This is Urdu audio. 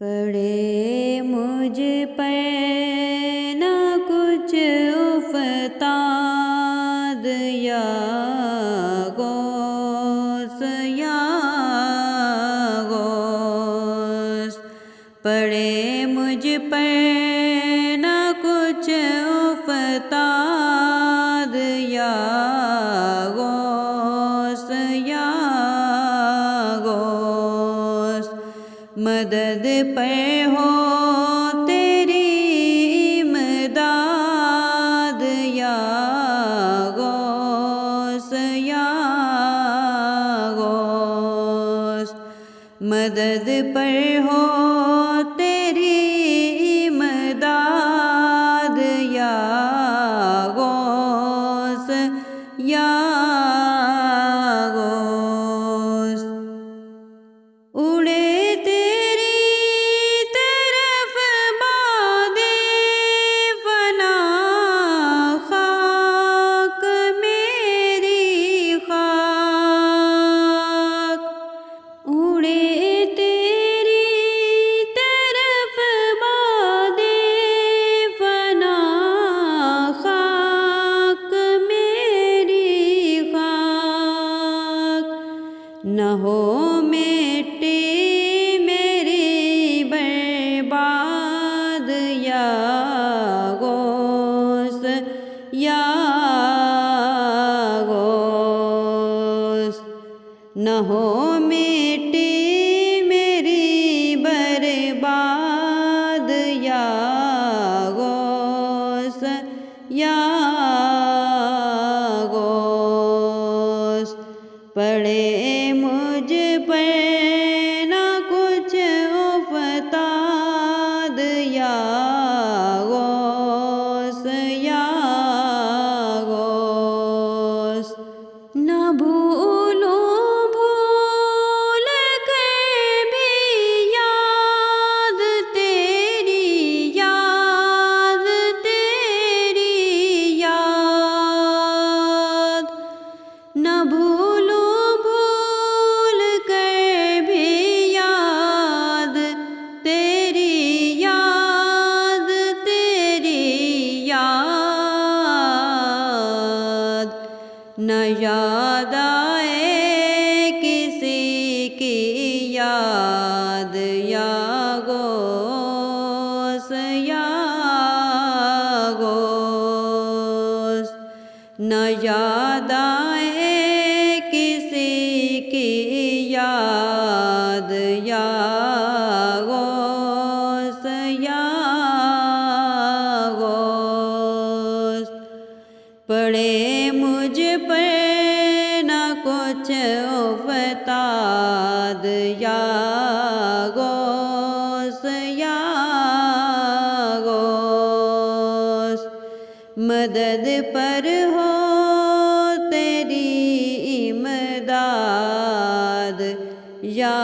پڑے مجھ پر نہ کچھ افتاد یا غوث یا غوث، پڑے مجھ پر نہ کچھ افتاد یا غوث یا غوث، مدد پر ہو تیری امداد یا غوث یا غوث، مدد پر ہو تیری امداد یا غوث یا غوث، اڑے نہ ہو مٹی میری برباد یا غوث یا غوث، نہ ہو مٹی میری برباد یا غوث یا غوث، پڑے مجھ پر نہ کچھ افتاد یا غوث یا غوث، نہ بھولوں بھول کر بھی یاد تیری یاد تیری یاد، نہ بھولوں نہ یاد آئے کسی کی یاد یا غوث یا غوث، نہ یاد آئے کسی کی یاد یا غوث یا غوث، پڑے مجھ پر نہ کچھ افتاد یا غوث یا غوث، مدد پر ہو تیری امداد یا